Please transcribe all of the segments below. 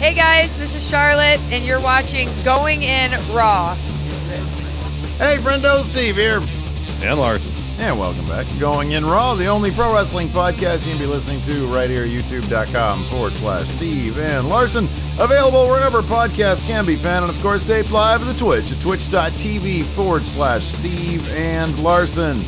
Hey guys, this is Charlotte, and you're watching Going In Raw. Hey, friendo, Steve here. And Larson. And welcome back to Going In Raw, the only pro wrestling podcast you can be listening to right here, youtube.com/Steve and Larson. Available wherever podcasts can be found, and of course, taped live at the Twitch at twitch.tv/Steve and Larson.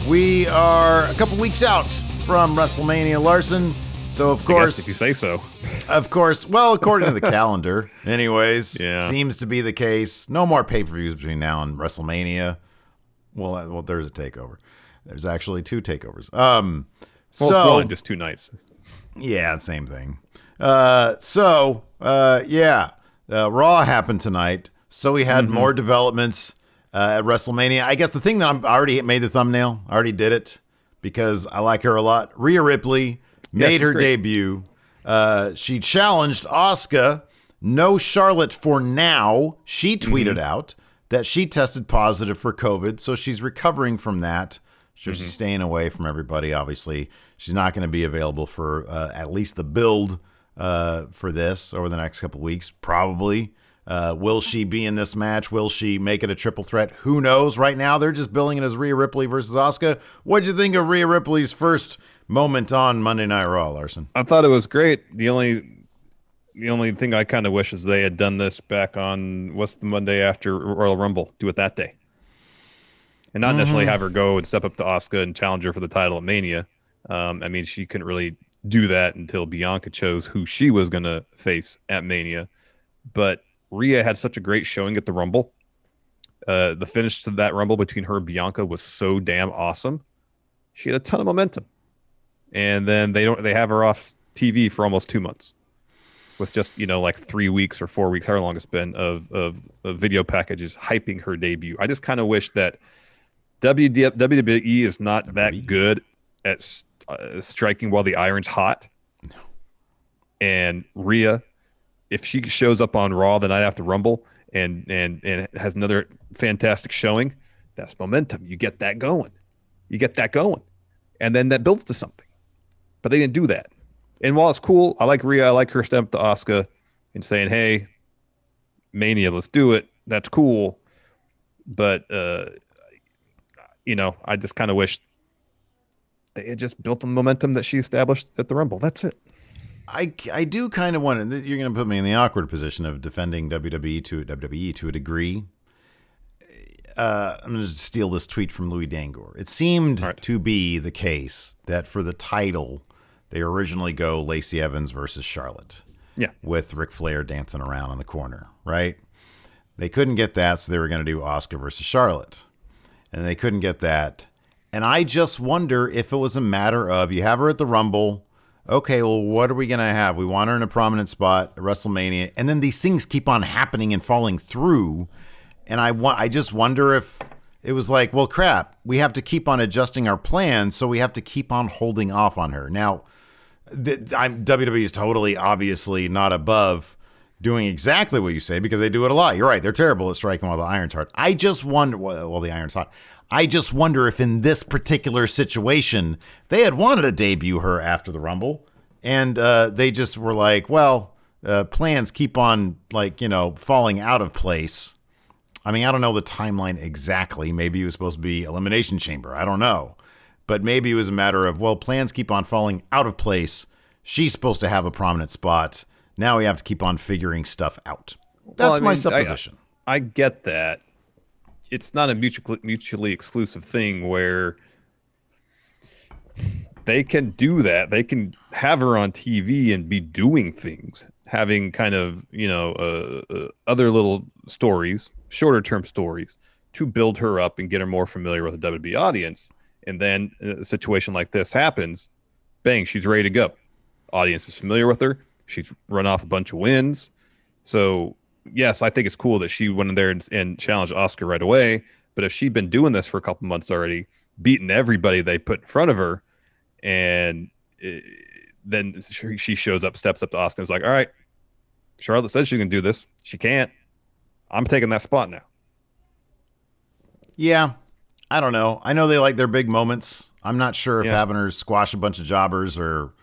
We are a couple weeks out from WrestleMania, Larson. So, of course, I guess if you say so. Of course, well, according to the calendar, anyways, Yeah. Seems to be the case. No more pay-per-views between now and WrestleMania. Well, there's a takeover. There's actually two takeovers. It's one, just 2 nights. Yeah, same thing. Raw happened tonight, so we had more developments at WrestleMania. I guess the thing that I already made the thumbnail. I already did it because I like her a lot. Rhea Ripley made her debut. She challenged Asuka. No Charlotte for now. She tweeted out that she tested positive for COVID, so she's recovering from that. So she's staying away from everybody, obviously. She's not going to be available for at least the build for this over the next couple weeks, probably. Will she be in this match? Will she make it a triple threat? Who knows? Right now, they're just billing it as Rhea Ripley versus Asuka. What'd you think of Rhea Ripley's first moment on Monday Night Raw, Larson? I thought it was great. The only thing I kind of wish is they had done this back on, what's the Monday after Royal Rumble? Do it that day. And not necessarily have her go and step up to Asuka and challenge her for the title at Mania. I mean, she couldn't really do that until Bianca chose who she was going to face at Mania. But Rhea had such a great showing at the Rumble. The finish to that Rumble between her and Bianca was so damn awesome. She had a ton of momentum. And then they have her off TV for almost 2 months. With just, like 3 weeks or 4 weeks, however long it's been, of video packages hyping her debut. I just kind of wish that WWE is not that good at striking while the iron's hot. No. And Rhea, if she shows up on Raw the night after Rumble and has another fantastic showing, that's momentum. You get that going. And then that builds to something. But they didn't do that. And while it's cool, I like Rhea. I like her step to Asuka and saying, hey, Mania, let's do it. That's cool. But, I just kind of wish they had just built the momentum that she established at the Rumble. That's it. I do kind of want to, you're going to put me in the awkward position of defending WWE to a degree. I'm going to steal this tweet from Louis Dangor. It seemed to be the case that for the title, they originally go Lacey Evans versus Charlotte. Yeah. With Ric Flair dancing around in the corner, right? They couldn't get that, so they were going to do Asuka versus Charlotte. And they couldn't get that. And I just wonder if it was a matter of, you have her at the Rumble. Okay, well, what are we going to have? We want her in a prominent spot at WrestleMania. And then these things keep on happening and falling through. And I just wonder if it was like, well, crap, we have to keep on adjusting our plans, so we have to keep on holding off on her. Now, WWE is totally, obviously not above doing exactly what you say because they do it a lot. You're right. They're terrible at striking while the iron's hot. I just wonder, well, the iron's hot. I just wonder if in this particular situation, they had wanted to debut her after the Rumble, and they just were like, well, plans keep on, falling out of place. I mean, I don't know the timeline exactly. Maybe it was supposed to be Elimination Chamber. I don't know. But maybe it was a matter of, well, plans keep on falling out of place. She's supposed to have a prominent spot. Now we have to keep on figuring stuff out. That's my supposition. I get that. It's not a mutually exclusive thing where they can do that. They can have her on TV and be doing things, having kind of, other little stories, shorter term stories to build her up and get her more familiar with the WWE audience. And then a situation like this happens, bang, she's ready to go. Audience is familiar with her. She's run off a bunch of wins. So, yes, I think it's cool that she went in there and challenged Asuka right away. But if she'd been doing this for a couple months already, beating everybody they put in front of her, and then she shows up, steps up to Asuka and is like, all right, Charlotte said she can do this. She can't. I'm taking that spot now. Yeah. I don't know. I know they like their big moments. I'm not sure if having her squash a bunch of jobbers or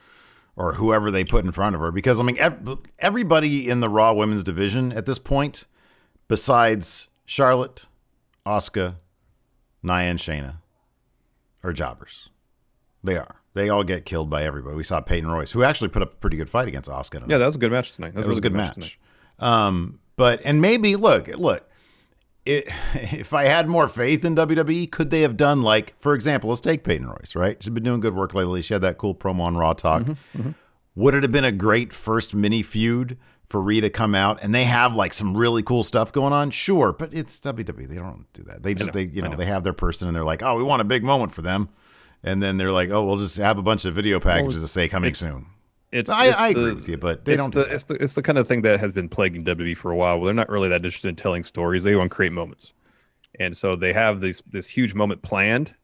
or whoever they put in front of her. Because, I mean, everybody in the Raw women's division at this point, besides Charlotte, Asuka, Nia, and Shayna, are jobbers. They are. They all get killed by everybody. We saw Peyton Royce, who actually put up a pretty good fight against Asuka tonight. Yeah, that was a good match tonight. It was a good match. And maybe, look, if I had more faith in WWE, could they have done, like, for example, let's take Peyton Royce, right? She's been doing good work lately. She had that cool promo on Raw Talk. Would it have been a great first mini feud for Rhea to come out and they have like some really cool stuff going on? Sure, but it's WWE. They don't do that. They have their person and they're like, oh, we want a big moment for them. And then they're like, oh, we'll just have a bunch of video packages to say coming soon. I agree with you, but they don't do that. It's the kind of thing that has been plaguing WWE for a while. They're not really that interested in telling stories. They want to create moments. And so they have this huge moment planned.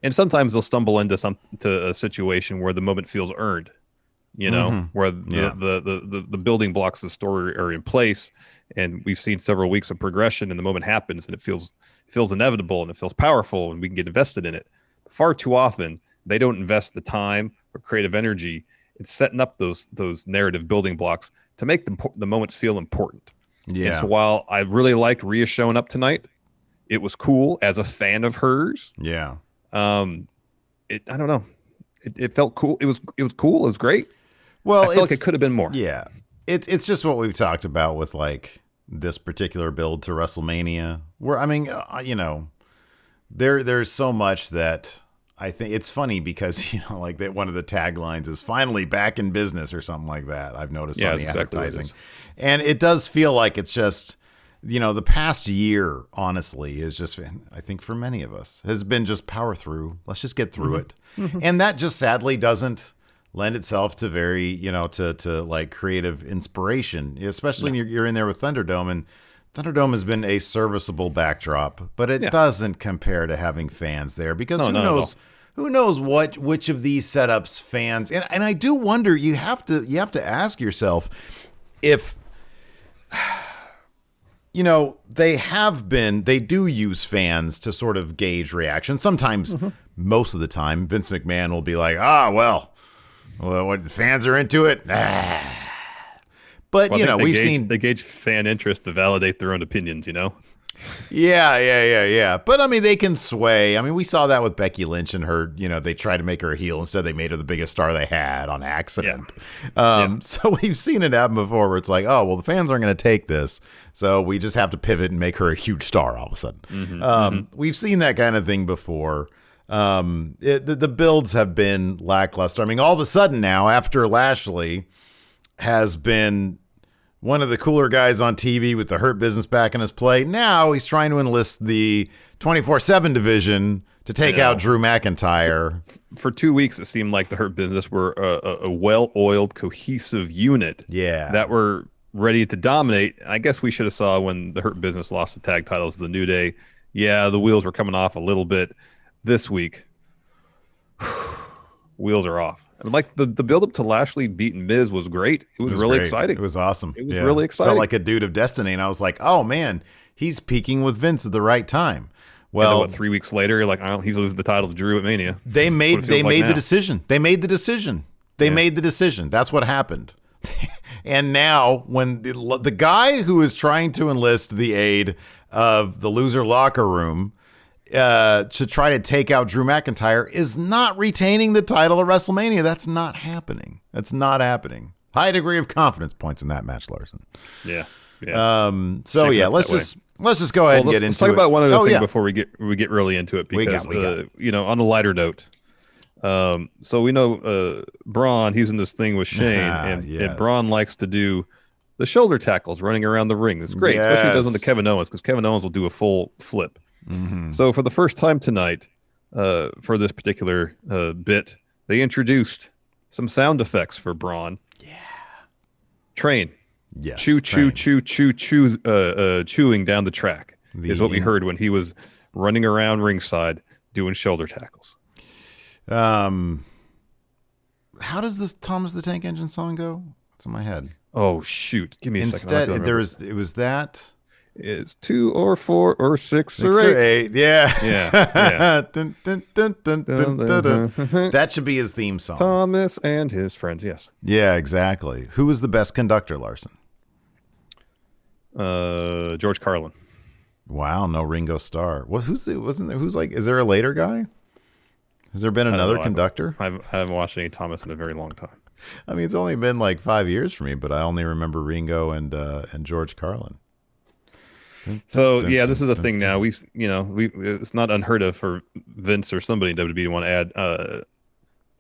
And sometimes they'll stumble into a situation where the moment feels earned, where the building blocks of the story are in place. And we've seen several weeks of progression and the moment happens and it feels inevitable and it feels powerful and we can get invested in it. Far too often, they don't invest the time or creative energy in setting up those narrative building blocks to make the moments feel important. Yeah. And so while I really liked Rhea showing up tonight, it was cool as a fan of hers. Yeah. I don't know. It felt cool. It was cool. It was great. Well, I feel like it could have been more. Yeah. It's just what we've talked about with like this particular build to WrestleMania. Where I mean, there's so much that I think it's funny because like that one of the taglines is finally back in business or something like that. I've noticed on the advertising, and it does feel like it's just the past year honestly is just, I think for many of us, has been just power through. Let's just get through it, and that just sadly doesn't lend itself to very to like creative inspiration, especially when you're in there with Thunderdome. And Thunderdome has been a serviceable backdrop, but it doesn't compare to having fans there because who knows which of these setups fans, and I do wonder, you have to ask yourself if they do use fans to sort of gauge reaction. Sometimes, most of the time, Vince McMahon will be like, well, what the fans are into it. But we've seen they gauge fan interest to validate their own opinions. Yeah. But I mean, they can sway. I mean, we saw that with Becky Lynch and her. They tried to make her a heel. Instead, they made her the biggest star they had on accident. So we've seen it happen before, where it's like, oh well, the fans aren't going to take this, so we just have to pivot and make her a huge star all of a sudden. We've seen that kind of thing before. The builds have been lackluster. I mean, all of a sudden now, after Lashley has been one of the cooler guys on TV with the Hurt Business back in his play, now he's trying to enlist the 24/7 division to take out Drew McIntyre. For 2 weeks, it seemed like the Hurt Business were a well-oiled, cohesive unit that were ready to dominate. I guess we should have saw when the Hurt Business lost the tag titles to the New Day. Yeah, the wheels were coming off a little bit. This week, wheels are off. And like the build-up to Lashley beating Miz was great. It was really exciting. It was awesome. It was really exciting. Felt like a dude of destiny, and I was like, oh man, he's peaking with Vince at the right time. Well, then, 3 weeks later, you're like, oh, he's losing the title to Drew at Mania. They made the decision. They made the decision. That's what happened. And now, when the guy who is trying to enlist the aid of the loser locker room to try to take out Drew McIntyre is not retaining the title at WrestleMania. That's not happening. High degree of confidence points in that match, Larson. Yeah. Let's just go ahead and get into it. Let's talk about one other thing before we get really into it, because on a lighter note. So we know Braun, he's in this thing with Shane, and Braun likes to do the shoulder tackles running around the ring. It's great, especially he does on the Kevin Owens, because Kevin Owens will do a full flip. So for the first time tonight, for this particular bit, they introduced some sound effects for Braun. Yeah. Train. Yes. Chew, chewing down the track is what we heard when he was running around ringside doing shoulder tackles. How does this Thomas the Tank Engine song go? It's in my head. Oh shoot! Give me a second. Instead, it was that. is 2 or 4 or 6 6 or or 8. 8. Yeah. Yeah. Dun, dun, dun, dun, dun, dun, dun. That should be his theme song. Thomas and his friends. Yes. Yeah, exactly. Who was the best conductor, Larson? George Carlin. Wow, no Ringo Starr. Is there a later guy? Has there been another conductor? I haven't watched any Thomas in a very long time. I mean, it's only been like 5 years for me, but I only remember Ringo and George Carlin. So yeah, this is a thing now. It's not unheard of for Vince or somebody in WWE to want to add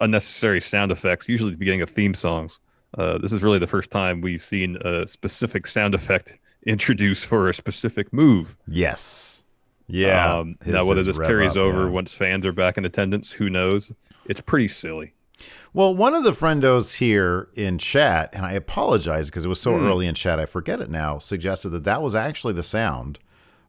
unnecessary sound effects, usually at the beginning of theme songs. This is really the first time we've seen a specific sound effect introduced for a specific move. Yes. Yeah. Now, whether this carries over once fans are back in attendance, who knows? It's pretty silly. Well, one of the friendos here in chat, and I apologize because it was so early in chat, I forget it now, suggested that was actually the sound,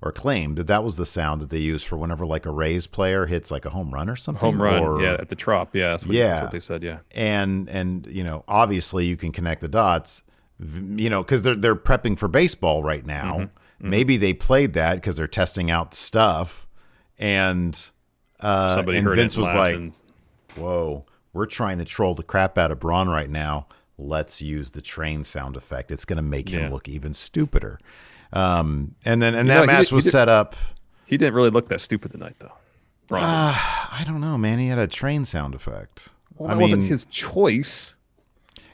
or claimed that was the sound that they use for whenever like a Rays player hits like a home run or something. Home run, at the Trop, that's what they said, yeah. And obviously you can connect the dots, because they're prepping for baseball right now. Mm-hmm. Maybe they played that because they're testing out stuff, and somebody heard Vince it was like, "Whoa, we're trying to troll the crap out of Braun right now. Let's use the train sound effect. It's going to make him look even stupider." And that match was set up. He didn't really look that stupid tonight, though. Braun. I don't know, man. He had a train sound effect. Well, that wasn't his choice.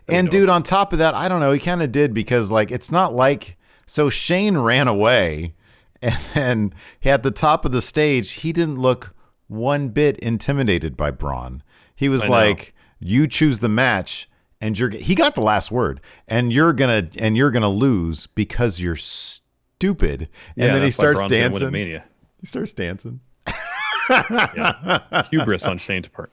And dude, on top of that, I don't know. He kind of did because it's not like. So Shane ran away, and then at the top of the stage, he didn't look one bit intimidated by Braun. He was like, "You choose the match, and he got the last word, and you're gonna lose because you're stupid." And then he starts dancing. He starts dancing. Hubris on Shane's part.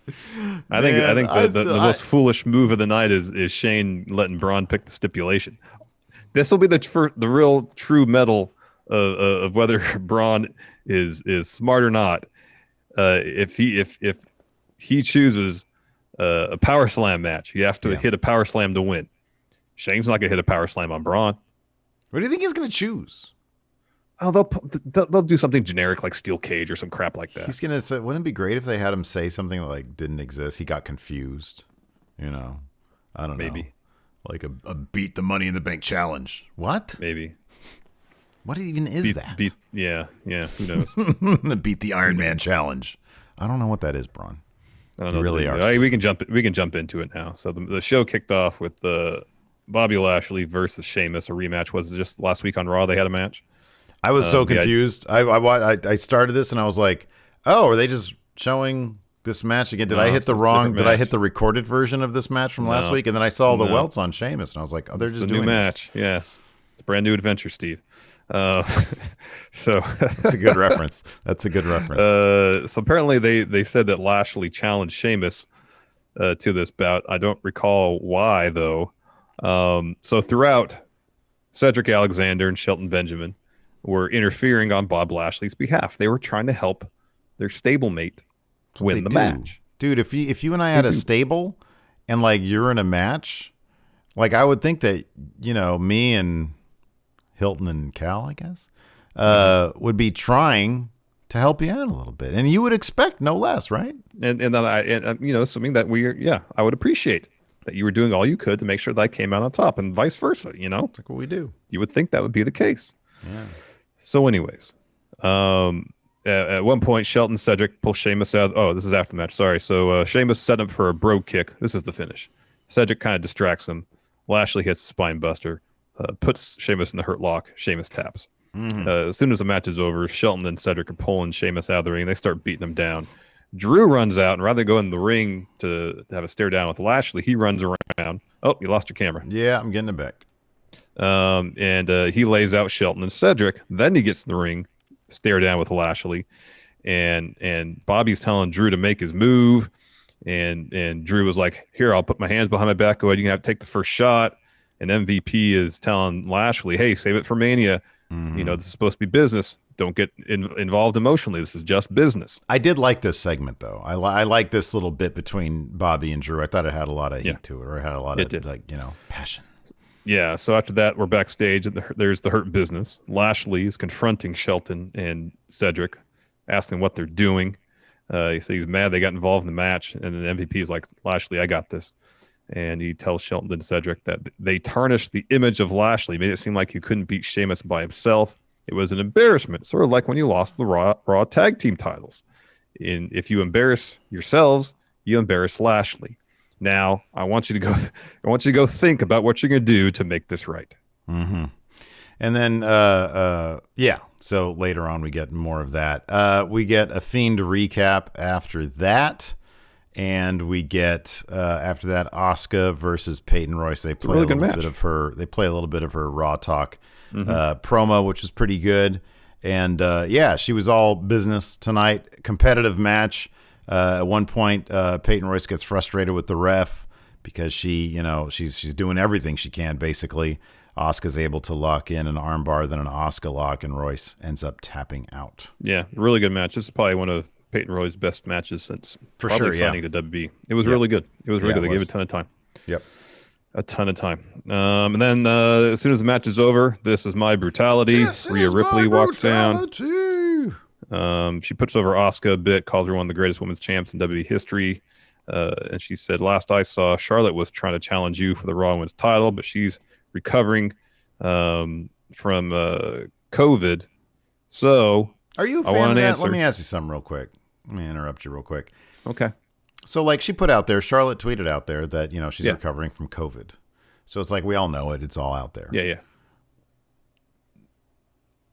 I think the most foolish move of the night is Shane letting Braun pick the stipulation. This will be the real true medal of whether Braun is smart or not. If he chooses a power slam match, you have to hit a power slam to win. Shane's not gonna hit a power slam on Braun. What do you think he's gonna choose? Oh, they'll do something generic like steel cage or some crap like that. He's gonna say, wouldn't it be great if they had him say something that didn't exist? He got confused. I don't know. Maybe. Like a beat the Money in the Bank challenge. What? Maybe. What even is that? Yeah. Who knows? Beat the Iron Man challenge. I don't know what that is, Braun. I don't know. Really are. We can jump into it now. So the show kicked off with Bobby Lashley versus Sheamus. A rematch was just last week on Raw. They had a match. I was so confused. I started this and I was like, "Oh, are they just showing this match again? Did I hit the wrong? Did I hit the recorded version of this match from last week?" And then I saw the welts on Sheamus, and I was like, "Oh, they're just doing a new match." Yes, it's a brand new adventure, Steve. So that's a good reference. So apparently they said that Lashley challenged Sheamus to this bout. I don't recall why though. So throughout, Cedric Alexander and Shelton Benjamin were interfering on Bob Lashley's behalf. They were trying to help their stablemate win the match. Dude, if you and I had a stable and you're in a match, I would think that, me and Hilton and Cal, I guess, would be trying to help you out a little bit. And you would expect no less, right? And then assuming that I would appreciate that you were doing all you could to make sure that I came out on top and vice versa, It's like what we do. You would think that would be the case. Yeah. So anyways, at one point, Shelton Cedric pull Sheamus out. Oh, this is after the match. Sorry. So Sheamus set up for a brogue kick. This is the finish. Cedric kind of distracts him. Lashley hits a spine buster, puts Sheamus in the hurt lock. Sheamus taps. Mm-hmm. As soon as the match is over, Shelton and Cedric are pulling Sheamus out of the ring. They start beating him down. Drew runs out, and rather than go in the ring to have a stare down with Lashley, he runs around. Oh, you lost your camera. Yeah, I'm getting it back. And he lays out Shelton and Cedric. Then he gets in the ring, stare down with Lashley, and Bobby's telling Drew to make his move, and Drew was like, "Here, I'll put my hands behind my back. Go ahead, you can have to take the first shot." And MVP is telling Lashley, "Hey, save it for Mania. Mm-hmm. This is supposed to be business. Don't get involved emotionally. This is just business." I did like this segment, though. I like this little bit between Bobby and Drew. I thought it had a lot of heat to it, or it had a lot of passion. Yeah, so after that, we're backstage, and there's the Hurt Business. Lashley is confronting Shelton and Cedric, asking what they're doing. He says he's mad they got involved in the match, and then the MVP is like, Lashley, I got this. And he tells Shelton and Cedric that they tarnished the image of Lashley, made it seem like he couldn't beat Sheamus by himself. It was an embarrassment, sort of like when you lost the Raw tag team titles. And if you embarrass yourselves, you embarrass Lashley. Now, I want you to go think about what you're going to do to make this right. Mm-hmm. And then, so later on we get more of that. We get a Fiend recap after that. And we get, after that, Asuka versus Peyton Royce. They play a little bit of her. They play a little bit of her Raw talk promo, which was pretty good. And, she was all business tonight. Competitive match. At one point, Peyton Royce gets frustrated with the ref because she's doing everything she can, basically. Asuka's able to lock in an armbar, then an Asuka lock, and Royce ends up tapping out. Yeah, really good match. This is probably one of Peyton Royce's best matches since signing to WWE. It was really good. It was really good. They gave it a ton of time. Yep. A ton of time. And then as soon as the match is over, this is my brutality. Rhea Ripley walks down. She puts over Asuka a bit, calls her one of the greatest women's champs in WWE history. And she said, last I saw, Charlotte was trying to challenge you for the Raw Women's title, but she's recovering from COVID. So are you a fan of that? Let me ask you something real quick. Let me interrupt you real quick. Okay. So like she put out there, Charlotte tweeted out there that, she's recovering from COVID. So it's like, we all know it. It's all out there. Yeah. Yeah.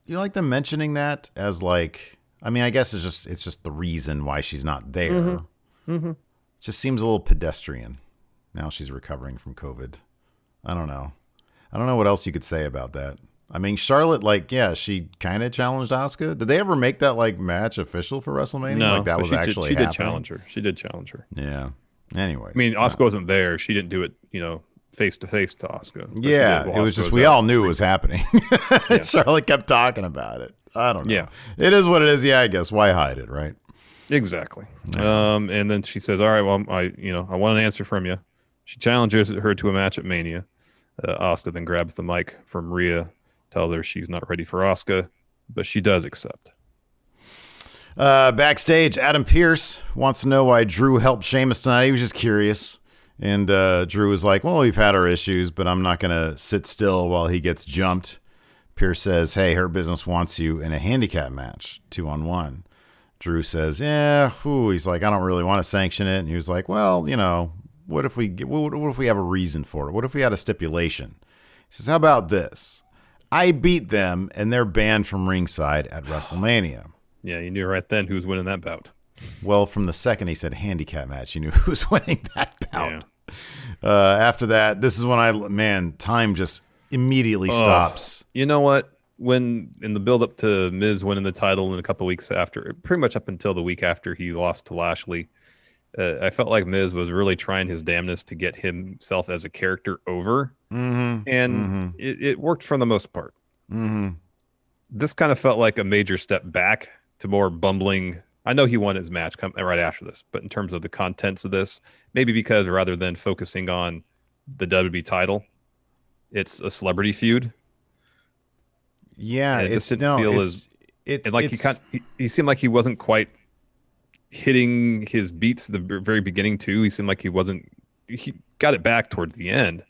You like them mentioning that as like, I guess it's just the reason why she's not there. Mm-hmm. It just seems a little pedestrian. Now she's recovering from COVID. I don't know what else you could say about that. Charlotte, she kind of challenged Asuka. Did they ever make that match official for WrestleMania? No, that was actually happening. She did challenge her. Yeah. Anyway, Asuka wasn't there. She didn't do it, face to face to Asuka. Yeah, it was just we all knew it was happening. Charlotte kept talking about it. I don't know. Yeah, it is what it is. Yeah, I guess why hide it, right? Exactly. Yeah. And then she says, "All right, well, I want an answer from you." She challenges her to a match at Mania. Asuka then grabs the mic from Rhea. Tell her she's not ready for Asuka, but she does accept. Backstage, Adam Pearce wants to know why Drew helped Sheamus tonight. He was just curious. And Drew was like, well, we've had our issues, but I'm not going to sit still while he gets jumped. Pearce says, hey, Her Business wants you in a handicap match, 2-on-1. Drew says, yeah, he's like, I don't really want to sanction it. And he was like, well, what if we have a reason for it? What if we had a stipulation? He says, how about this? I beat them, and they're banned from ringside at WrestleMania. Yeah, you knew right then who was winning that bout. Well, from the second he said handicap match, you knew who was winning that bout. Yeah. After that, this is when time just immediately stops. You know what? When in the build-up to Miz winning the title in a couple weeks after, pretty much up until the week after he lost to Lashley, I felt like Miz was really trying his damnedest to get himself as a character over. Mm-hmm. And it worked for the most part. Mm-hmm. This kind of felt like a major step back to more bumbling. I know he won his match right after this, but in terms of the contents of this, maybe because rather than focusing on the WWE title, it's a celebrity feud. Yeah, he seemed like he wasn't quite hitting his beats at the very beginning too. He seemed like he got it back towards the end,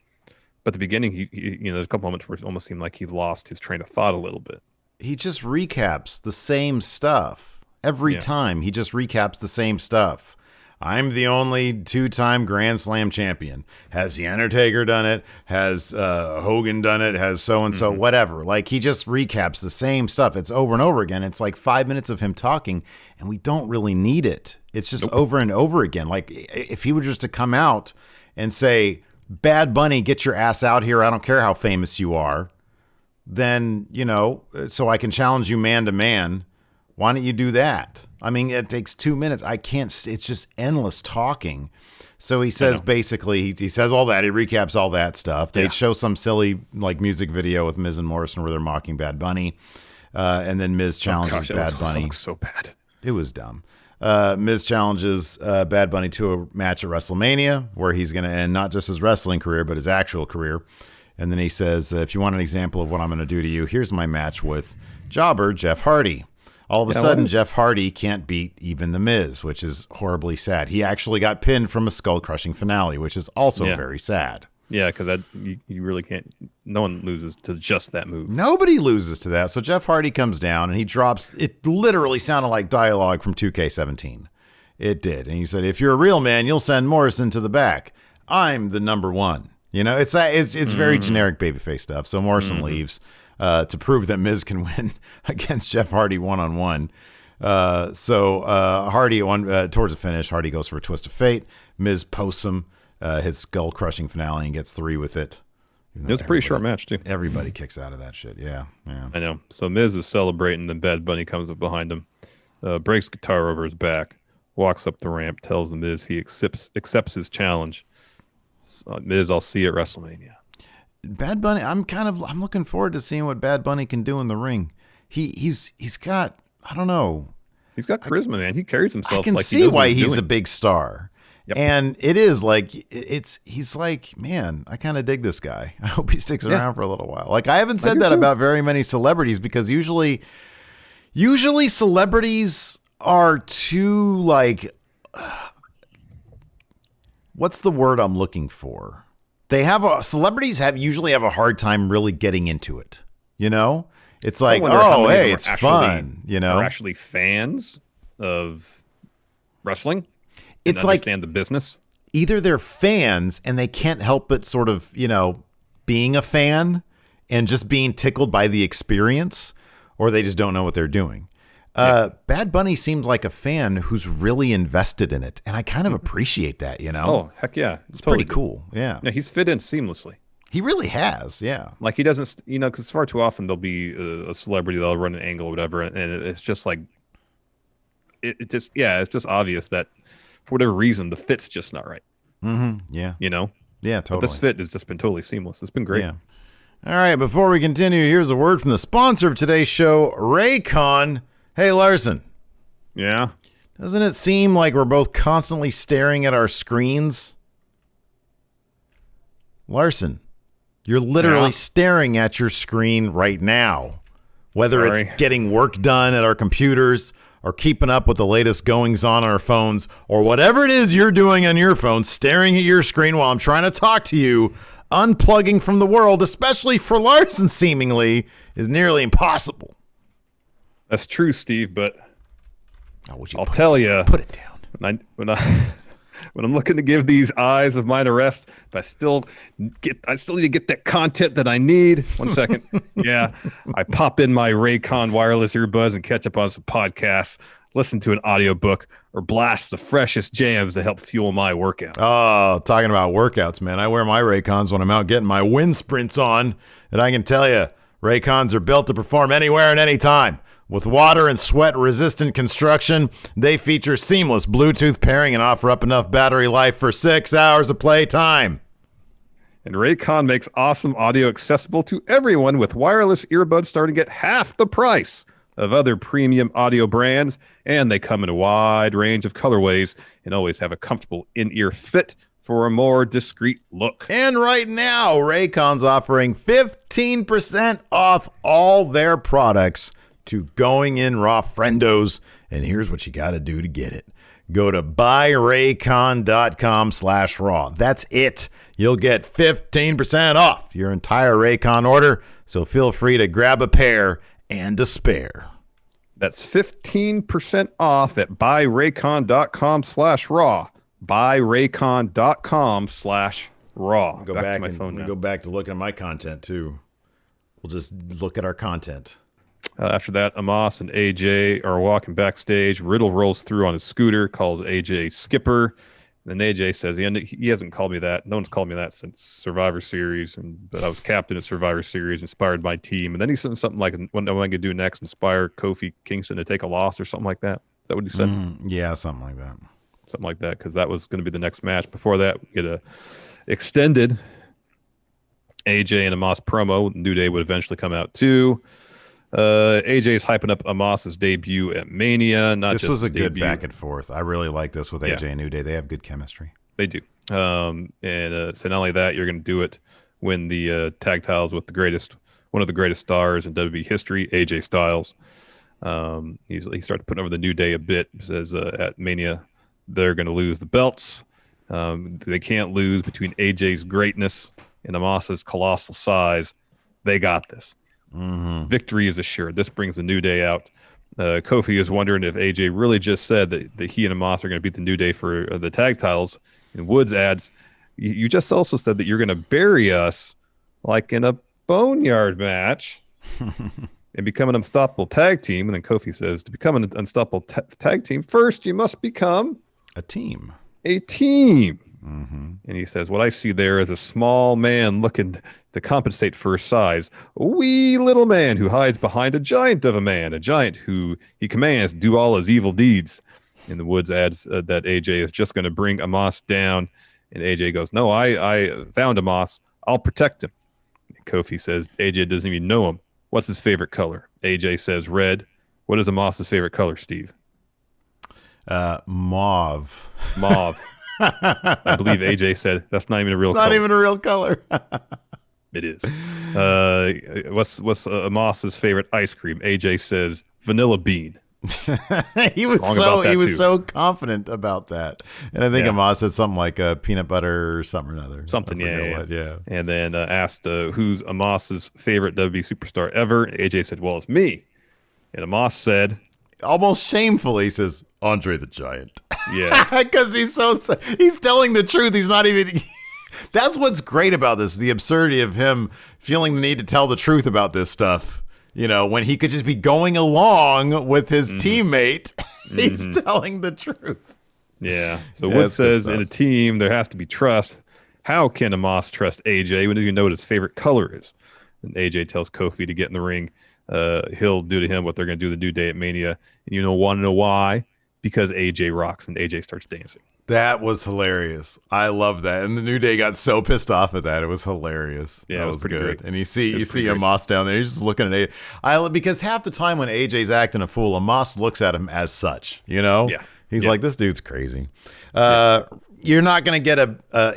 but the beginning, he there's a couple moments where it almost seemed like he lost his train of thought a little bit. He just recaps the same stuff every time. He just recaps the same stuff. I'm the only 2-time Grand Slam champion. Has The Undertaker done it? Has Hogan done it? Has so-and-so, whatever. Like, he just recaps the same stuff. It's over and over again. It's like 5 minutes of him talking, and we don't really need it. It's just over and over again. Like, if he were just to come out and say, Bad Bunny, get your ass out here. I don't care how famous you are. Then, so I can challenge you man to man. Why don't you do that? It takes 2 minutes. I can't. It's just endless talking. So he says basically, he says all that. He recaps all that stuff. They show some silly music video with Miz and Morrison where they're mocking Bad Bunny. And then Miz challenges Bad Bunny. It looks so bad. It was dumb. Miz challenges Bad Bunny to a match at WrestleMania where he's going to end not just his wrestling career, but his actual career. And then he says, if you want an example of what I'm going to do to you, here's my match with jobber Jeff Hardy. All of a sudden, Jeff Hardy can't beat even The Miz, which is horribly sad. He actually got pinned from a skull-crushing finale, which is also very sad. Yeah, because you really can't. No one loses to just that move. Nobody loses to that. So Jeff Hardy comes down and he drops. It literally sounded like dialogue from 2K17. It did, and he said, "If you're a real man, you'll send Morrison to the back. I'm the number one." You know, it's very generic babyface stuff. So Morrison leaves to prove that Miz can win against Jeff Hardy one-on-one. So Hardy towards the finish, Hardy goes for a twist of fate. Miz posts him. His skull-crushing finale and gets 3 with it. It was a pretty short match, too. Everybody kicks out of that shit. Yeah. I know. So Miz is celebrating, then Bad Bunny comes up behind him, breaks guitar over his back, walks up the ramp, tells the Miz he accepts his challenge. Miz, I'll see you at WrestleMania. Bad Bunny, I'm looking forward to seeing what Bad Bunny can do in the ring. He's got, I don't know. He's got charisma, man. He carries himself. I can see why he's a big star. Yep. And it is like, he's like, man, I kind of dig this guy. I hope he sticks around for a little while. Like, I haven't said that about very many celebrities, because usually celebrities are too, like, what's the word I'm looking for? Celebrities usually have a hard time really getting into it. You know, it's like, oh, hey, it's fun. You know, are actually fans of wrestling. It's like, understand the business. Either they're fans and they can't help but sort of, you know, being a fan and just being tickled by the experience, or they just don't know what they're doing. Bad Bunny seems like a fan who's really invested in it, and I kind of appreciate that, you know? Oh, heck yeah. It's totally pretty cool. Yeah. Yeah, he's fit in seamlessly. He really has, yeah. Like, he doesn't, you know, because far too often there'll be a celebrity, they'll run an angle or whatever, and it's just like, it's just obvious that for whatever reason, the fit's just not right. Mm-hmm. Yeah. You know? Yeah, totally. But this fit has just been totally seamless. It's been great. Yeah. All right, before we continue, here's a word from the sponsor of today's show, Raycon. Hey, Larson. Yeah? Doesn't it seem like we're both constantly staring at our screens? Larson, you're literally staring at your screen right now. Whether it's getting work done at our computers, or keeping up with the latest goings-on our phones, or whatever it is you're doing on your phone, staring at your screen while I'm trying to talk to you, unplugging from the world, especially for Larson seemingly, is nearly impossible. That's true, Steve, but I'll tell you. Put it down. When I'm looking to give these eyes of mine a rest, but I still need to get that content that I need. 1 second. Yeah. I pop in my Raycon wireless earbuds and catch up on some podcasts, listen to an audiobook, or blast the freshest jams to help fuel my workout. Oh, talking about workouts, man. I wear my Raycons when I'm out getting my wind sprints on, and I can tell you, Raycons are built to perform anywhere and anytime. With water and sweat-resistant construction, they feature seamless Bluetooth pairing and offer up enough battery life for 6 hours of playtime. And Raycon makes awesome audio accessible to everyone with wireless earbuds starting at half the price of other premium audio brands, and they come in a wide range of colorways and always have a comfortable in-ear fit for a more discreet look. And right now, Raycon's offering 15% off all their products to Going In Raw Friendos, and here's what you got to do to get it. Go to buyraycon.com/raw. That's it. You'll get 15% off your entire Raycon order, so feel free to grab a pair and to spare. That's 15% off at buyraycon.com/raw. buyraycon.com/raw. Go back to looking at my content too. We'll just look at our content. After that, Amos and AJ are walking backstage. Riddle rolls through on his scooter, calls AJ Skipper. Then AJ says he hasn't called me that. No one's called me that since Survivor Series, but I was captain of Survivor Series, inspired my team. And then he said something like, what am I going to do next? Inspire Kofi Kingston to take a loss or something like that. Is that what he said? Yeah, something like that. Something like that, because that was going to be the next match. Before that, we get a extended AJ and Amos promo. New Day would eventually come out too. AJ's hyping up Amos's debut at Mania. This was a good back and forth. I really like this with AJ and New Day. They have good chemistry. They do. So not only that, you're going to do it win the tag titles with one of the greatest stars in WWE history, AJ Styles. He started putting over the New Day a bit. He says at Mania they're going to lose the belts. They can't lose between AJ's greatness and Omos's colossal size. They got this. Victory is assured. This brings the New Day out. Kofi is wondering if AJ really just said that he and Omos are going to beat the New Day for the tag titles. And Woods adds, you just also said that you're going to bury us like in a boneyard match and become an unstoppable tag team. And then Kofi says, to become an unstoppable tag team, first you must become a team. And he says, what I see there is a small man looking to compensate for his size, a wee little man who hides behind a giant of a man, a giant who he commands to do all his evil deeds. And the Woods adds that AJ is just going to bring Omos down. And AJ goes, no, I found Omos. I'll protect him. And Kofi says, AJ doesn't even know him. What's his favorite color? AJ says red. What is Omos's favorite color, Steve? Mauve. I believe AJ said that's not even a real color. Not even a real color. It is. What's Omos's favorite ice cream? AJ says vanilla bean. he was so confident about that, and I think Omos said something like peanut butter or something or other. Something, yeah. And then asked who's Omos's favorite WWE superstar ever. AJ said, "Well, it's me." And Omos said, almost shamefully, he says, "Andre the Giant." Yeah, because he's telling the truth. He's not even. That's what's great about this: the absurdity of him feeling the need to tell the truth about this stuff. You know, when he could just be going along with his teammate, he's telling the truth. Yeah. So Wood says in a team, there has to be trust. How can Omos trust AJ when he doesn't even know what his favorite color is? And AJ tells Kofi to get in the ring. He'll do to him what they're going to do the New Day at Mania. And you want to know why? Because AJ rocks and AJ starts dancing. That was hilarious. I love that. And the New Day got so pissed off at that. It was hilarious. Yeah, that it was pretty good. great. And you see Omos down there. He's just looking at AJ. Because half the time when AJ's acting a fool, Omos looks at him as such. You know? Yeah. He's like, this dude's crazy. You're not going to get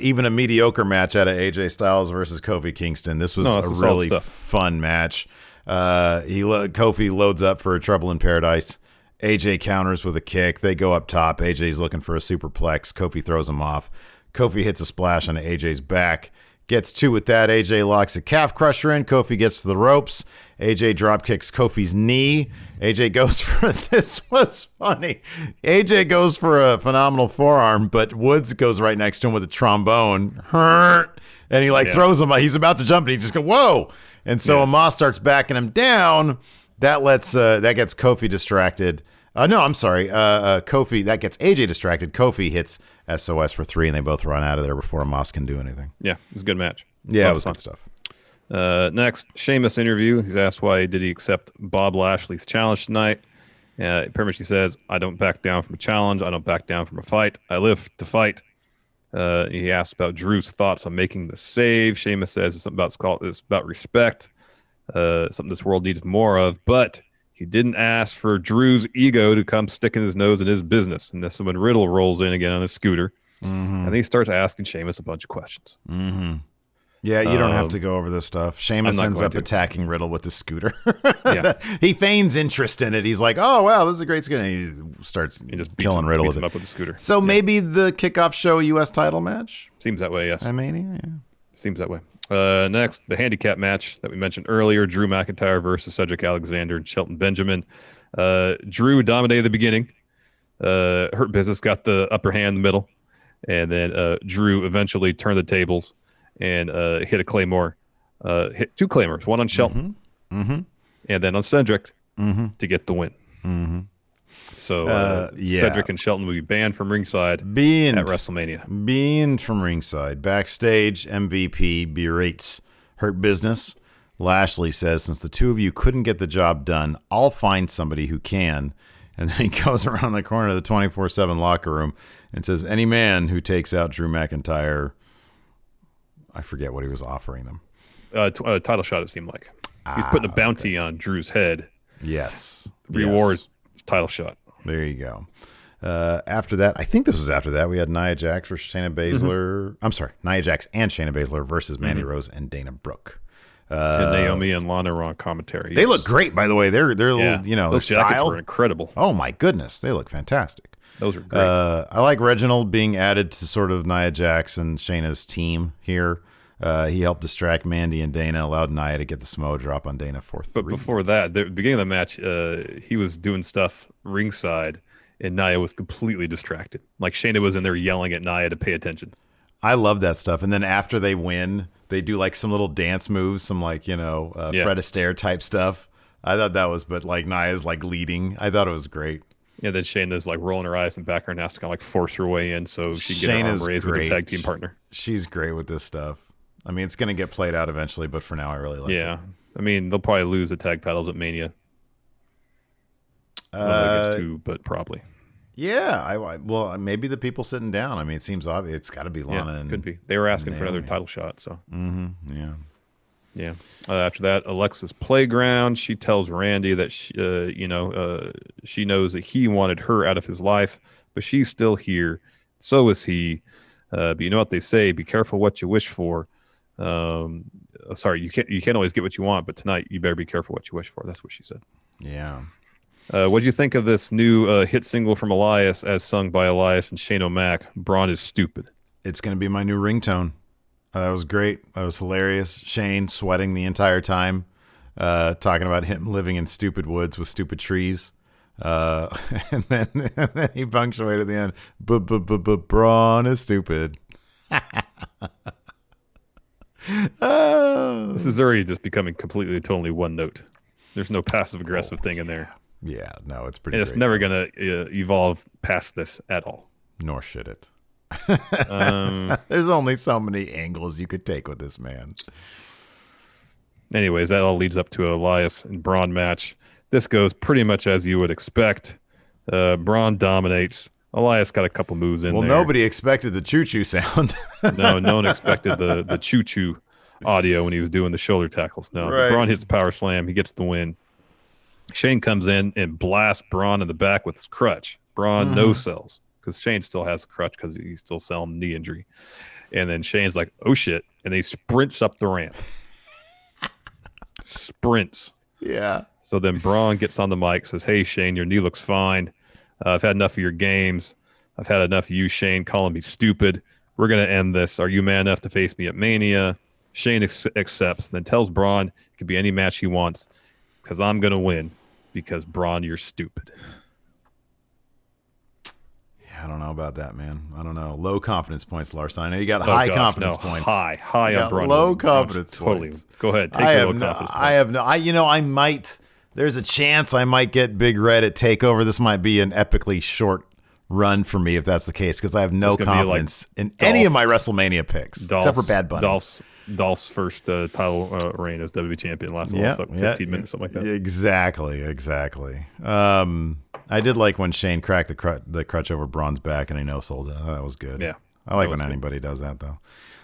even a mediocre match out of AJ Styles versus Kofi Kingston. This was a really fun match. Kofi loads up for a Trouble in Paradise. AJ counters with a kick. They go up top. AJ's looking for a superplex. Kofi throws him off. Kofi hits a splash on AJ's back. Gets two with that. AJ locks a calf crusher in. Kofi gets to the ropes. AJ drop kicks Kofi's knee. AJ goes for this was funny. AJ goes for a phenomenal forearm, but Woods goes right next to him with a trombone. Hurt. And he throws him. He's about to jump and he just goes, whoa. And so Omos starts backing him down. That gets Kofi distracted. Kofi, that gets AJ distracted. Kofi hits SOS for 3, and they both run out of there before Omos can do anything. Yeah, it was a good match. Yeah, it was good stuff. Next, Sheamus interview. He's asked why did he accept Bob Lashley's challenge tonight. Pretty much he says, I don't back down from a challenge. I don't back down from a fight. I live to fight. He asked about Drew's thoughts on making the save. Sheamus says it's about respect. Something this world needs more of, but he didn't ask for Drew's ego to come sticking his nose in his business. And this is when Riddle rolls in again on his scooter, and he starts asking Sheamus a bunch of questions. Yeah, you don't have to go over this stuff. Sheamus ends up attacking Riddle with the scooter. He feigns interest in it. He's like, "Oh wow, this is a great scooter." And he starts just killing Riddle with it. Up with the scooter. So maybe the kickoff show U.S. title match. Seems that way. Yes. I mean, yeah. Seems that way. Next, the handicap match that we mentioned earlier, Drew McIntyre versus Cedric Alexander and Shelton Benjamin. Drew dominated the beginning. Hurt Business got the upper hand in the middle. And then Drew eventually turned the tables and hit a Claymore. Hit 2 Claymores, one on Shelton and then on Cedric to get the win. So Cedric and Shelton will be banned from ringside at WrestleMania. Banned from ringside. Backstage, MVP berates Hurt Business. Lashley says, since the two of you couldn't get the job done, I'll find somebody who can. And then he goes around the corner of the 24/7 locker room and says, any man who takes out Drew McIntyre, I forget what he was offering them. A title shot, it seemed like. He's putting a bounty on Drew's head. Yes. Reward title shot. There you go. After that, I think this was after that, we had Nia Jax versus Shayna Baszler. I'm sorry, Nia Jax and Shayna Baszler versus Mandy Rose and Dana Brooke. And Naomi and Lana were on commentary. They look great, by the way. They're little, you know, those their jackets style were incredible. Oh my goodness, they look fantastic. Those are great. I like Reginald being added to sort of Nia Jax and Shayna's team here. He helped distract Mandy and Dana, allowed Nia to get the Samoa drop on Dana for 3. But before that, the beginning of the match, he was doing stuff ringside, and Nia was completely distracted. Like Shayna was in there yelling at Nia to pay attention. I love that stuff. And then after they win, they do like some little dance moves, some like, you know, Fred Astaire type stuff. I thought that was, but like Nia's like leading. I thought it was great. Yeah, then Shayna's like rolling her eyes in the background and has to kind of like force her way in so she can get her arm raised with her tag team partner. She's great with this stuff. I mean, it's going to get played out eventually, but for now, I really like it. Yeah. I mean, they'll probably lose the tag titles at Mania. I don't know if it gets to, but probably. Yeah, well, maybe the people sitting down. I mean, it seems obvious. It's got to be Lana. Yeah, could be. They were asking for another title shot, so. Yeah. Yeah. After that, Alexa's Playground. She tells Randy that she knows that he wanted her out of his life, but she's still here. So is he. But you know what they say: be careful what you wish for. Sorry, you can't always get what you want, but tonight you better be careful what you wish for. That's what she said. Yeah. What do you think of this new hit single from Elias, as sung by Elias and Shane O'Mac? Braun is stupid. It's going to be my new ringtone. That was great. That was hilarious. Shane sweating the entire time, talking about him living in stupid woods with stupid trees. And then he punctuated at the end, but Braun is stupid. Oh. This is already just becoming completely, totally one note. There's no passive aggressive thing in there. Yeah, no, it's pretty. And it's never going to evolve past this at all. Nor should it. There's only so many angles you could take with this man. Anyways, that all leads up to Elias and Braun match. This goes pretty much as you would expect. Braun dominates. Elias got a couple moves in there. Well, nobody expected the choo-choo sound. No one expected the choo-choo audio when he was doing the shoulder tackles. No, right. Braun hits the power slam. He gets the win. Shane comes in and blasts Braun in the back with his crutch. Braun no sells because Shane still has a crutch because he's still selling knee injury. And then Shane's like, oh, shit. And he sprints up the ramp. Sprints. Yeah. So then Braun gets on the mic, says, hey, Shane, your knee looks fine. I've had enough of your games. I've had enough of you, Shane, calling me stupid. We're going to end this. Are you man enough to face me at Mania? Shane accepts, then tells Braun it could be any match he wants because I'm going to win because, Braun, you're stupid. Yeah, I don't know about that, man. I don't know. Low confidence points, Larson. I know you got high confidence points. High on Braun. Low confidence points. Go ahead. Take your low confidence points. I might. There's a chance I might get Big Red at TakeOver. This might be an epically short run for me if that's the case because I have no confidence in any of my WrestleMania picks except for Bad Bunny. Dolph's first title reign as WWE champion last 15 minutes, something like that. Exactly. I did like when Shane cracked the crutch over Braun's back and he no-sold it. That was good. Yeah. I like when anybody does that, though.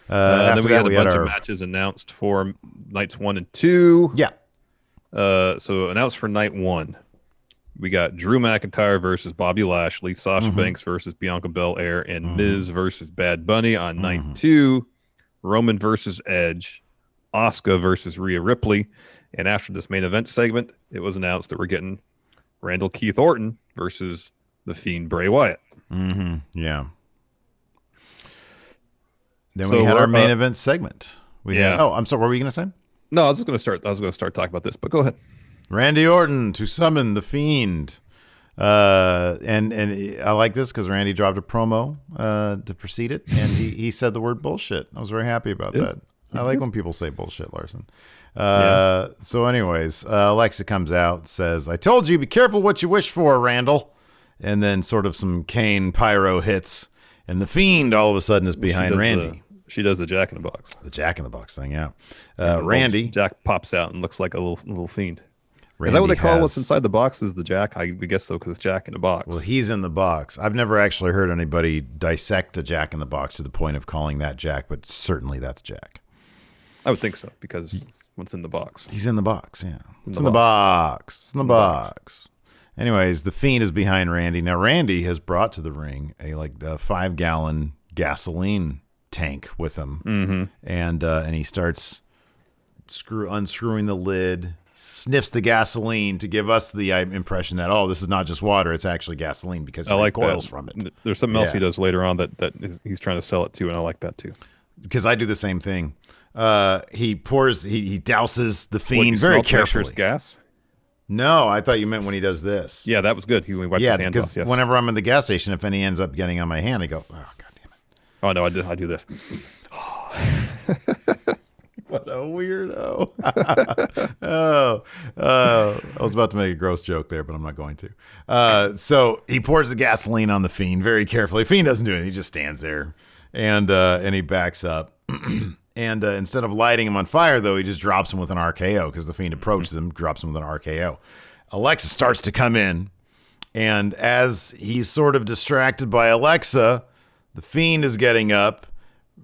Then we had a bunch of matches announced for nights 1 and 2. Yeah. So announced for night 1, we got Drew McIntyre versus Bobby Lashley, Sasha Banks versus Bianca Belair, and Miz versus Bad Bunny on night 2. Roman versus Edge, Asuka versus Rhea Ripley, and after this main event segment, it was announced that we're getting Randall Keith Orton versus the Fiend Bray Wyatt. Yeah. Then we had our main event segment. I'm sorry. What were you going to say? No, I was going to start talking about this, but go ahead. Randy Orton to summon the Fiend. And I like this because Randy dropped a promo to precede it, and he said the word bullshit. I was very happy about that. I like when people say bullshit, Larson. So anyways, Alexa comes out, says, I told you, be careful what you wish for, Randall. And then sort of some Kane pyro hits, and the Fiend all of a sudden is behind Randy. She does the Jack in the Box. The Jack in the Box thing, yeah. Randy. Jack pops out and looks like a little fiend. Randy, is that what they call what's inside the box is the Jack? I guess so, because it's Jack in the Box. Well, he's in the box. I've never actually heard anybody dissect a Jack in the Box to the point of calling that Jack, but certainly that's Jack. I would think so, because it's what's in the box. He's in the box, yeah. It's in the box. It's in the box. Anyways, the Fiend is behind Randy. Now, Randy has brought to the ring a 5-gallon gasoline tank with him, and he starts unscrewing the lid, sniffs the gasoline to give us the impression that, this is not just water, it's actually gasoline because he recoils from it. There's something else he does later on that he's trying to sell it to, and I like that too. Because I do the same thing. He douses the Fiend very carefully. Sure it's gas? No, I thought you meant when he does this. Yeah, that was good. He wiped his hands off. Yes. Whenever I'm in the gas station, if any ends up getting on my hand, I go, oh, God damn it. Oh, no, I do this. What a weirdo. I was about to make a gross joke there, but I'm not going to. So he pours the gasoline on the Fiend very carefully. Fiend doesn't do anything. He just stands there, and he backs up. And instead of lighting him on fire, though, he just drops him with an RKO because the Fiend approaches him, drops him with an RKO. Alexa starts to come in, and as he's sort of distracted by Alexa, the Fiend is getting up.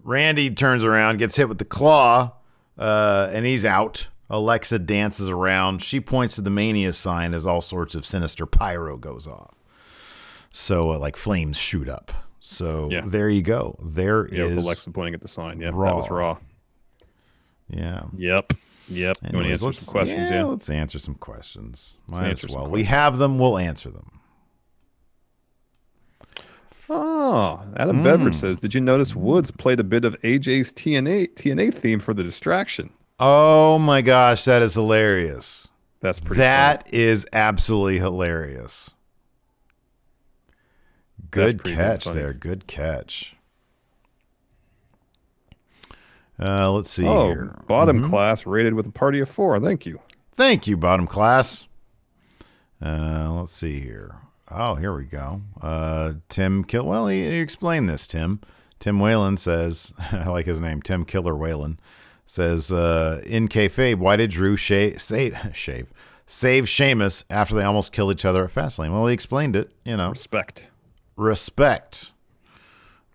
Randy turns around, gets hit with the claw, and he's out. Alexa dances around. She points to the Mania sign as all sorts of sinister pyro goes off. So, flames shoot up. So there you go. There is with Alexa pointing at the sign. Yep, Raw. that was Raw. Yeah. Yep. You want to answer some questions? Yeah, let's answer some questions. Might as well. We have them. We'll answer them. Oh, Adam Beverage says, did you notice Woods played a bit of AJ's TNA theme for the distraction? Oh my gosh, that is hilarious. That's pretty That is absolutely hilarious. Good catch there. Good catch. Let's see here. Bottom class rated with a party of 4. Thank you. Thank you, bottom class. Let's see here. Oh, here we go. Tim he explained this, Tim. Tim Whalen says, I like his name, Tim Killer Whalen, says, in kayfabe, why did Drew save Sheamus after they almost killed each other at Fastlane? Well, he explained it, Respect.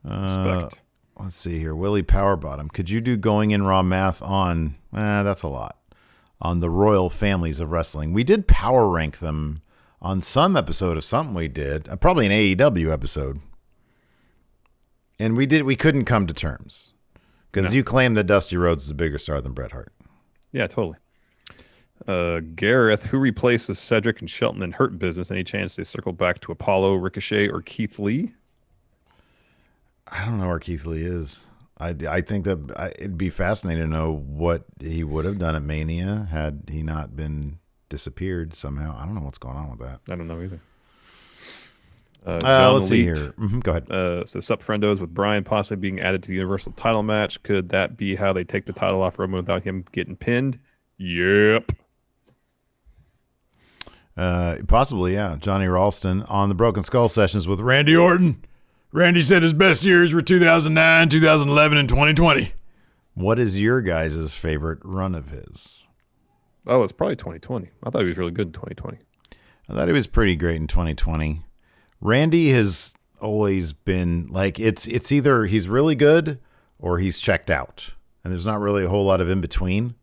Let's see here. Willie Powerbottom. Could you do going in raw math on, that's a lot, on the royal families of wrestling? We did power rank them on some episode of something we did, probably an AEW episode. And we couldn't come to terms because you claim that Dusty Rhodes is a bigger star than Bret Hart. Yeah, totally. Gareth, who replaces Cedric and Shelton in Hurt Business? Any chance they circle back to Apollo, Ricochet, or Keith Lee? I don't know where Keith Lee is. I think that it'd be fascinating to know what he would have done at Mania had he not been disappeared somehow. I don't know what's going on with that. I don't know either. Let's see here. Go ahead. So Sup Friendos with Brian possibly being added to the Universal title match. Could that be how they take the title off Roman without him getting pinned? Yep. Possibly, yeah. Johnny Ralston on the Broken Skull sessions with Randy Orton. Randy said his best years were 2009, 2011, and 2020. What is your guys' favorite run of his? Oh, it's probably 2020. I thought he was really good in 2020. I thought he was pretty great in 2020. Randy has always been it's either he's really good or he's checked out. And there's not really a whole lot of in between.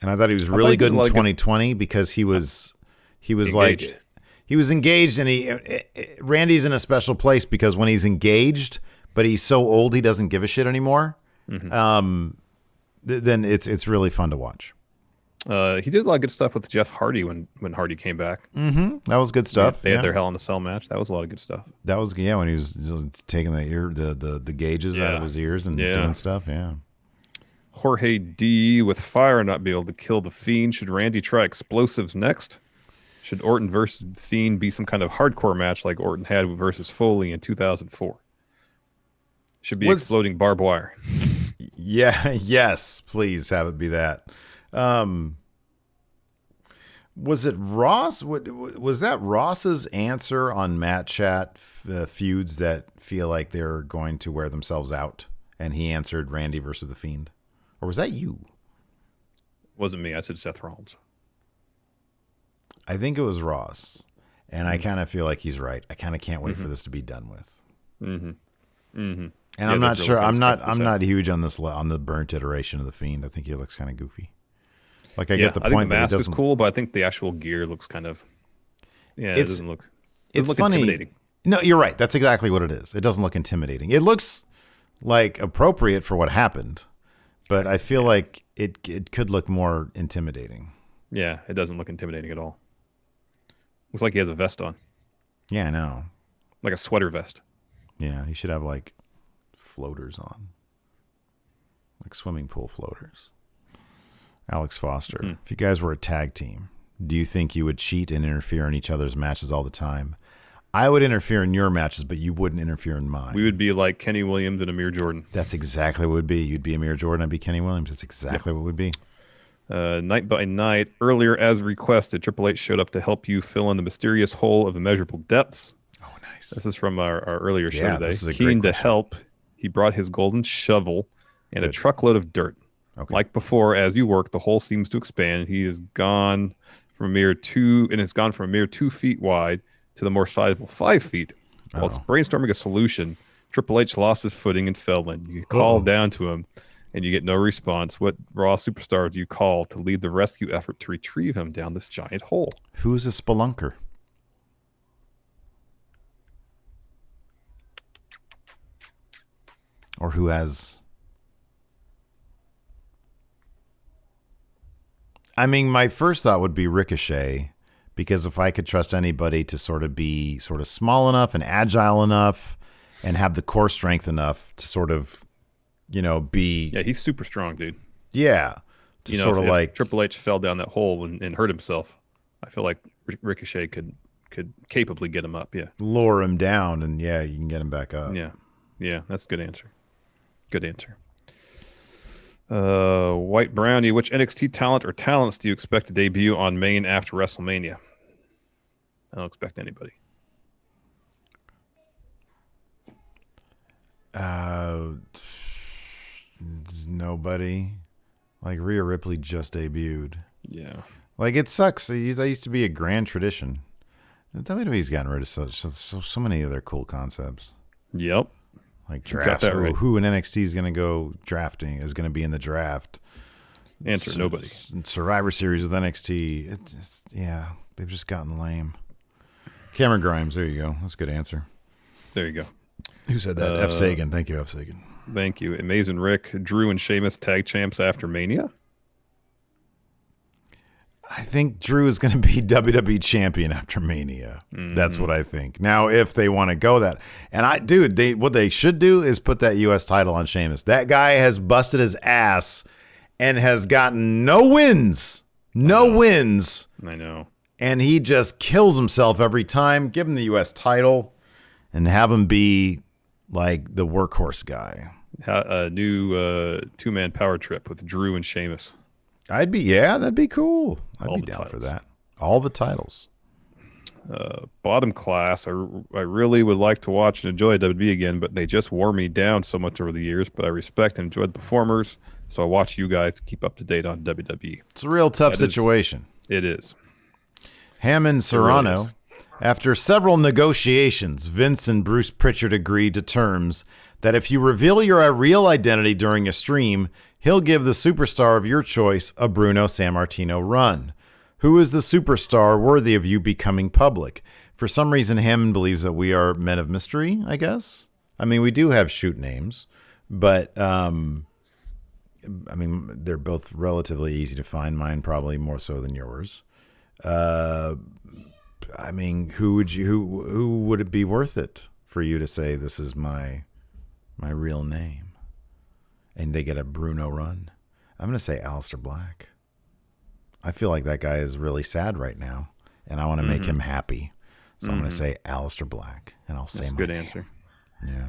And I thought he was really good in 2020 because he was engaged. He was engaged, and Randy's in a special place because when he's engaged, but he's so old he doesn't give a shit anymore. Then it's really fun to watch. He did a lot of good stuff with Jeff Hardy when Hardy came back. That was good stuff. They had their Hell in a Cell match. That was a lot of good stuff. That was when he was taking the gauges out of his ears and doing stuff. Yeah. Jorge D with fire not be able to kill the Fiend. Should Randy try explosives next? Should Orton versus Fiend be some kind of hardcore match like Orton had versus Foley in 2004? Should be exploding barbed wire. Yeah, yes, please have it be that. Was it Ross? Was that Ross's answer on Matt Chat feuds that feel like they're going to wear themselves out? And he answered Randy versus the Fiend. Or was that you? Wasn't me. I said Seth Rollins. I think it was Ross, and I kind of feel like he's right. I kind of can't wait for this to be done with. And I'm not sure. I'm not huge on the burnt iteration of the Fiend. I think he looks kind of goofy. I get the point. I think the mask is cool, but I think the actual gear looks kind of. Yeah, it doesn't look. It's look funny. Intimidating. No, you're right. That's exactly what it is. It doesn't look intimidating. It looks like appropriate for what happened, but I feel like it could look more intimidating. Yeah, it doesn't look intimidating at all. Looks like he has a vest on. Yeah, I know. Like a sweater vest. Yeah, he should have like floaters on. Like swimming pool floaters. Alex Foster, if you guys were a tag team, do you think you would cheat and interfere in each other's matches all the time? I would interfere in your matches, but you wouldn't interfere in mine. We would be like Kenny Williams and Amir Jordan. That's exactly what it would be. You'd be Amir Jordan, I'd be Kenny Williams. That's exactly what it would be. Night by night, earlier as requested, Triple H showed up to help you fill in the mysterious hole of immeasurable depths. Oh, nice. This is from our earlier show today. This is a Keen great to help, he brought his golden shovel and a Good. truckload of dirt. Okay. Like before, as you work, the hole seems to expand. He has gone from a mere 2 feet wide to the more sizable 5 feet. While it's brainstorming a solution, Triple H lost his footing and fell in. You call down to him, and you get no response. What Raw superstar do you call to lead the rescue effort to retrieve him down this giant hole? Who's a spelunker? Or who has... I mean, my first thought would be Ricochet, because if I could trust anybody to sort of be sort of small enough and agile enough and have the core strength enough to sort of, be... Yeah, he's super strong, dude. Yeah. To sort of if like... Triple H fell down that hole and hurt himself, I feel like Ricochet could capably get him up, yeah. Lower him down, and yeah, you can get him back up. Yeah, that's a good answer. Good answer. White Brownie, which NXT talent or talents do you expect to debut on main after WrestleMania? I don't expect anybody. Nobody. Like Rhea Ripley just debuted. Yeah. Like it sucks. That used to be a grand tradition. The WWE's gotten rid of so many of their cool concepts. Yep. Like drafts. Right. Who in NXT is going to go drafting, is going to be in the draft. Answer, nobody. Survivor Series with NXT. They've just gotten lame. Cameron Grimes, there you go. That's a good answer. There you go. Who said that? F. Sagan. Thank you, F. Sagan. Thank you. Amazing Rick, Drew and Sheamus tag champs after Mania? I think Drew is going to be WWE champion after Mania. That's what I think. Now, if they want to go that, and what they should do is put that U.S. title on Sheamus. That guy has busted his ass and has gotten no wins. No wins. I know. And he just kills himself every time. Give him the U.S. title and have him be like the workhorse guy. A new two-man power trip with Drew and Sheamus. That'd be cool. I'd be down for that. All the titles. Bottom class. I really would like to watch and enjoy WWE again, but they just wore me down so much over the years. But I respect and enjoy the performers, so I watch you guys to keep up to date on WWE. It's a real tough situation. It is. Hammond Serrano. Really is. After several negotiations, Vince and Bruce Pritchard agreed to terms that if you reveal your real identity during a stream, he'll give the superstar of your choice a Bruno Sammartino run. Who is the superstar worthy of you becoming public? For some reason, Hammond believes that we are men of mystery, I guess. I mean, we do have shoot names, but I mean, they're both relatively easy to find. Mine probably more so than yours. I mean, who would it be worth it for you to say this is my real name? And they get a Bruno run. I'm going to say Aleister Black. I feel like that guy is really sad right now, and I want to make him happy. So I'm going to say Aleister Black, and I'll say That's my a good name. answer. Yeah.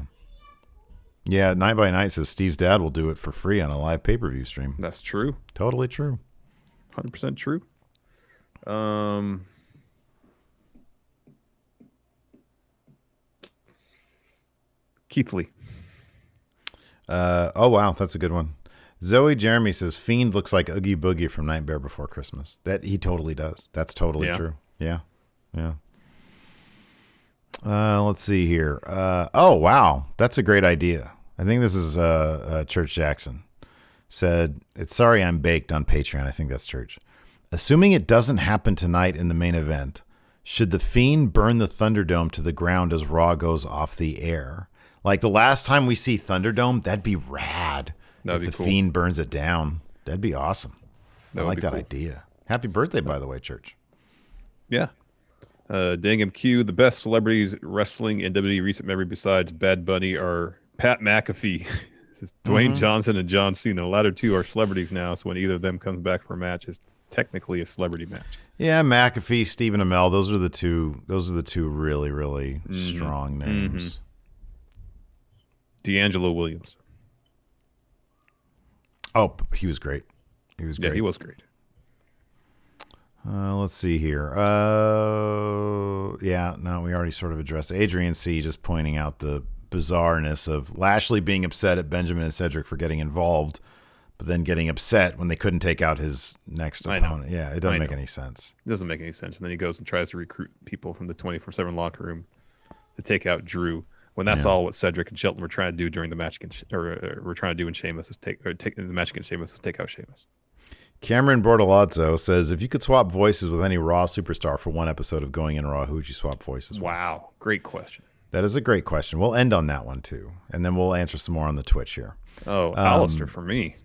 Yeah, Night by Night says Steve's dad will do it for free on a live pay-per-view stream. That's true. Totally true. 100% true. Keith Lee. Oh, wow. That's a good one. Zoe Jeremy says Fiend looks like Oogie Boogie from Nightmare Before Christmas. That he totally does. That's totally true. Yeah. Yeah. Let's see here. Oh, wow. That's a great idea. I think this is Church Jackson. Said, it's sorry I'm baked on Patreon. I think that's Church. Assuming it doesn't happen tonight in the main event, Should the Fiend burn the Thunderdome to the ground as Raw goes off the air? Like the last time we see Thunderdome, that'd be rad. That'd if be the cool. Fiend burns it down, that'd be awesome. I like that cool. idea. Happy birthday, by the way, Church. Yeah. Dangum Q, the best celebrities wrestling in WWE recent memory besides Bad Bunny are Pat McAfee, Dwayne Johnson, and John Cena. The latter two are celebrities now, so when either of them comes back for a match, it's technically a celebrity match. Yeah, McAfee, Stephen Amell, those are the two really, really strong names. D'Angelo Williams. Oh, he was great. He was great. Yeah, he was great. Let's see here. We already sort of addressed Adrian C. just pointing out the bizarreness of Lashley being upset at Benjamin and Cedric for getting involved, but then getting upset when they couldn't take out his next opponent. Yeah, it doesn't make any sense. It doesn't make any sense. And then he goes and tries to recruit people from the 24/7 locker room to take out Drew. When that's all what Cedric and Shelton were trying to do during the match against, we're trying to do in Sheamus is take the match against Sheamus is take out Sheamus. Cameron Bortolazzo says, if you could swap voices with any Raw superstar for one episode of Going in Raw, who would you swap voices with? Wow, great question. That is a great question. We'll end on that one, too. And then we'll answer some more on the Twitch here. Oh, Alistair for me.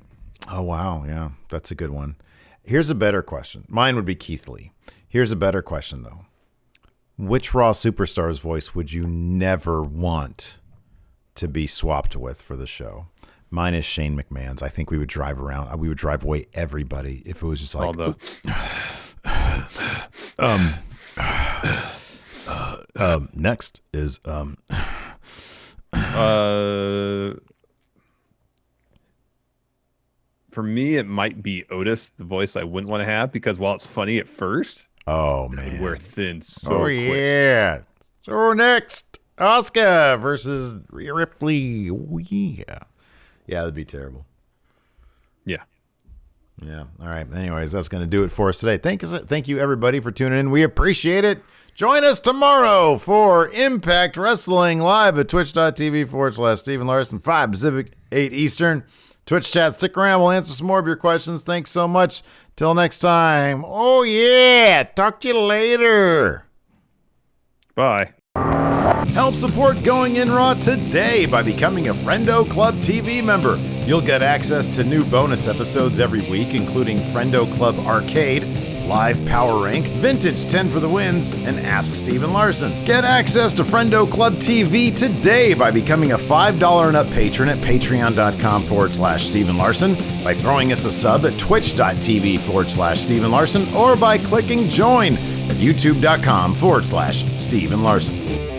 Oh, wow. Yeah, that's a good one. Here's a better question. Mine would be Keith Lee. Here's a better question, though. Which Raw superstar's voice would you never want to be swapped with for the show? Mine is Shane McMahon's. I think we would drive around. We would drive away everybody if it was just like, next is for me, it might be Otis, the voice I wouldn't want to have, because while it's funny at first, oh it man, would wear thin so quick. Yeah. So next, Asuka versus Rhea Ripley. Oh, yeah. Yeah, that'd be terrible. Yeah. Yeah. All right. Anyways, that's going to do it for us today. Thank you, everybody, for tuning in. We appreciate it. Join us tomorrow for Impact Wrestling live at twitch.tv/Stephen Larson, 5 Pacific, 8 Eastern. Twitch chat, stick around. We'll answer some more of your questions. Thanks so much. Till next time. Oh, yeah. Talk to you later. Bye. Help support Going In Raw today by becoming a Friendo Club TV member. You'll get access to new bonus episodes every week, including Friendo Club Arcade, Live Power Rank, Vintage 10 for the Wins, and Ask Stephen Larson. Get access to Friendo Club TV today by becoming a $5 and up patron at patreon.com/Stephen Larson, by throwing us a sub at twitch.tv/Stephen Larson, or by clicking join at youtube.com/Stephen Larson.